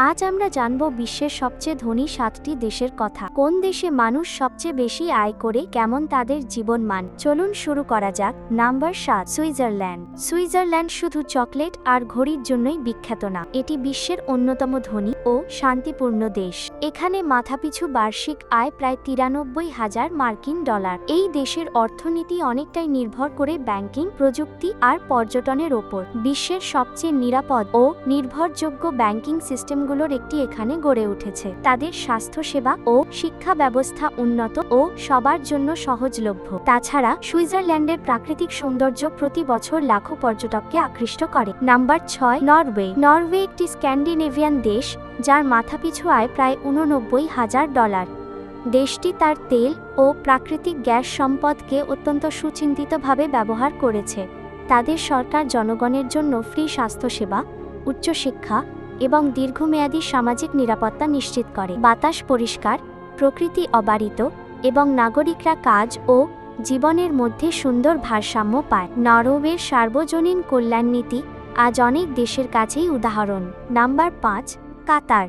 আজ আমরা জানব বিশ্বের সবচেয়ে ধনী 7টি দেশের কথা। কোন দেশে মানুষ সবচেয়ে বেশি আয় করে, কেমন তাদের জীবনমান। চলুন শুরু করা যাক। Number 7, Switzerland. সুইজারল্যান্ড শুধু চকলেট আর ঘড়ির জন্যই বিখ্যাত না, এটি বিশ্বের অন্যতম ধনী ও শান্তিপূর্ণ দেশ। এখানে মাথাপিছু বার্ষিক আয় প্রায় 93,000 মার্কিন ডলার। এই দেশের অর্থনীতি অনেকটাই নির্ভর করে ব্যাংকিং, প্রযুক্তি আর পর্যটনের ওপর। বিশ্বের সবচেয়ে নিরাপদ ও নির্ভরযোগ্য ব্যাংকিং সিস্টেমগুলোর একটি এখানে গড়ে উঠেছে। তাদের স্বাস্থ্যসেবা ও শিক্ষা ব্যবস্থা উন্নত ও সবার জন্য সহজলভ্য। তাছাড়া সুইজারল্যান্ডের প্রাকৃতিক সৌন্দর্য প্রতি বছর লাখো পর্যটককে আকৃষ্ট করে। Number 6, Norway. নরওয়ে একটি স্ক্যান্ডিনেভিয়ান দেশ, যার মাথাপিছু আয় প্রায় 89,000 ডলার। দেশটি তার তেল ও প্রাকৃতিক গ্যাস সম্পদকে অত্যন্ত সুচিন্তিতভাবে ব্যবহার করেছে। তাদের সরকার জনগণের জন্য ফ্রি স্বাস্থ্যসেবা, উচ্চশিক্ষা এবং দীর্ঘমেয়াদী সামাজিক নিরাপত্তা নিশ্চিত করে। বাতাস পরিষ্কার, প্রকৃতি অবারিত এবং নাগরিকরা কাজ ও জীবনের মধ্যে সুন্দর ভারসাম্য পায়। নরওয়ের সার্বজনীন কল্যাণ নীতি আজ অনেক দেশের কাছেই উদাহরণ। নাম্বার 5, কাতার।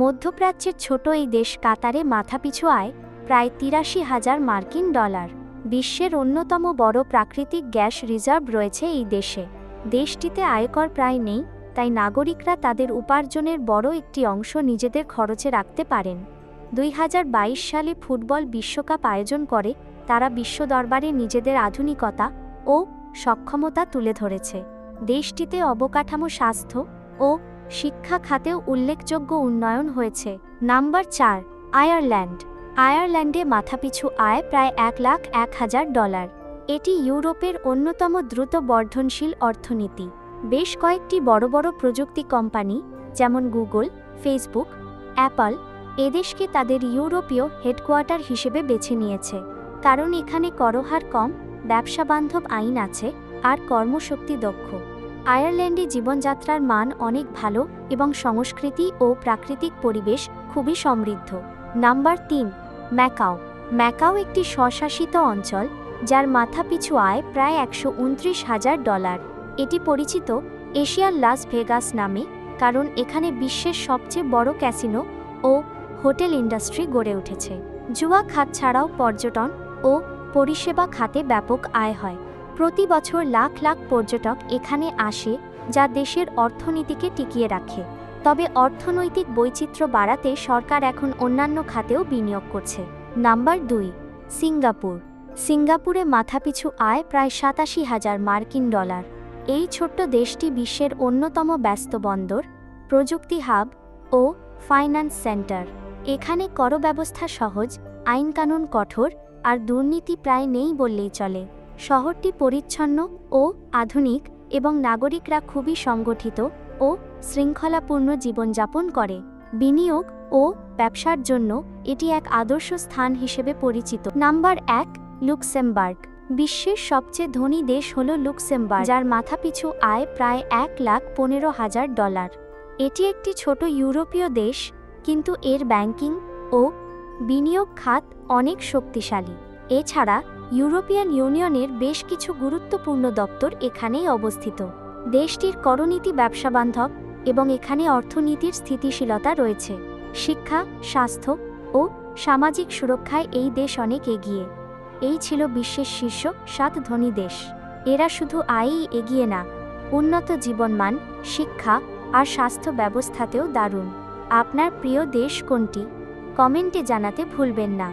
মধ্যপ্রাচ্যের ছোট এই দেশ কাতারে মাথাপিছু আয় প্রায় 83,000 মার্কিন ডলার। বিশ্বের অন্যতম বড় প্রাকৃতিক গ্যাস রিজার্ভ রয়েছে এই দেশে। দেশটিতে আয়কর প্রায় নেই, তাই নাগরিকরা তাদের উপার্জনের বড় একটি অংশ নিজেদের খরচে রাখতে পারেন। 2022 সালে ফুটবল বিশ্বকাপ আয়োজন করে তারা বিশ্ব দরবারে নিজেদের আধুনিকতা ও সক্ষমতা তুলে ধরেছে। দেশটিতে অবকাঠামো, স্বাস্থ্য ও শিক্ষা খাতেও উল্লেখযোগ্য উন্নয়ন হয়েছে। Number 4, Ireland. আয়ারল্যান্ডে মাথাপিছু আয় প্রায় 1,01,000 ডলার। এটি ইউরোপের অন্যতম দ্রুত বর্ধনশীল অর্থনীতি। বেশ কয়েকটি বড় বড় প্রযুক্তি কোম্পানি যেমন গুগল, ফেসবুক, অ্যাপল এদেশকে তাদের ইউরোপীয় হেডকোয়ার্টার হিসেবে বেছে নিয়েছে, কারণ এখানে করহার কম, ব্যবসাবান্ধব আইন আছে আর কর্মশক্তি দক্ষ। আয়ারল্যান্ডে জীবনযাত্রার মান অনেক ভালো এবং সংস্কৃতি ও প্রাকৃতিক পরিবেশ খুবই সমৃদ্ধ। Number 3, macaw. ম্যাকাও একটি স্বশাসিত অঞ্চল, যার মাথাপিছু আয় প্রায় 129,000 ডলার। এটি পরিচিত এশিয়ার লাস ভেগাস নামে, কারণ এখানে বিশ্বের সবচেয়ে বড় ক্যাসিনো ও হোটেল ইন্ডাস্ট্রি গড়ে উঠেছে। জুয়া খাত ছাড়াও পর্যটন ও পরিষেবা খাতে ব্যাপক আয় হয়। প্রতি বছর লাখ লাখ পর্যটক এখানে আসে, যা দেশের অর্থনীতিকে টিকিয়ে রাখে। তবে অর্থনৈতিক বৈচিত্র্য বাড়াতে সরকার এখন অন্যান্য খাতেও বিনিয়োগ করছে। Number 2, Singapore. সিঙ্গাপুরে মাথাপিছু আয় প্রায় 87,000 মার্কিন ডলার। এই ছোট্ট দেশটি বিশ্বের অন্যতম ব্যস্ত বন্দর, প্রযুক্তি হাব ও ফাইন্যান্স সেন্টার। এখানে কর ব্যবস্থা সহজ, আইনকানুন কঠোর আর দুর্নীতি প্রায় নেই বললেই চলে। শহরটি পরিচ্ছন্ন ও আধুনিক এবং নাগরিকরা খুবই সংগঠিত ও শৃঙ্খলাপূর্ণ জীবনযাপন করে। বিনিয়োগ ও ব্যবসার জন্য এটি এক আদর্শ স্থান হিসেবে পরিচিত। Number 1, Luxembourg. বিশ্বের সবচেয়ে ধনী দেশ হল লুক্সেমবার্গ, যার মাথাপিছু আয় প্রায় 1,15,000 ডলার। এটি একটি ছোট ইউরোপীয় দেশ, কিন্তু এর ব্যাংকিং ও বিনিয়োগ খাত অনেক শক্তিশালী। এছাড়া ইউরোপিয়ান ইউনিয়নের বেশ কিছু গুরুত্বপূর্ণ দপ্তর এখানেই অবস্থিত। দেশটির করনীতি ব্যবসাবান্ধব এবং এখানে অর্থনীতির স্থিতিশীলতা রয়েছে। শিক্ষা, স্বাস্থ্য ও সামাজিক সুরক্ষায় এই দেশ অনেক এগিয়ে। এই ছিল বিশ্বের শীর্ষ 7 ধনী দেশ। এরা শুধু আয়েই এগিয়ে না, উন্নত জীবনমান, শিক্ষা আর স্বাস্থ্য ব্যবস্থাতেও দারুণ। আপনার প্রিয় দেশ কোনটি? কমেন্টে জানাতে ভুলবেন না।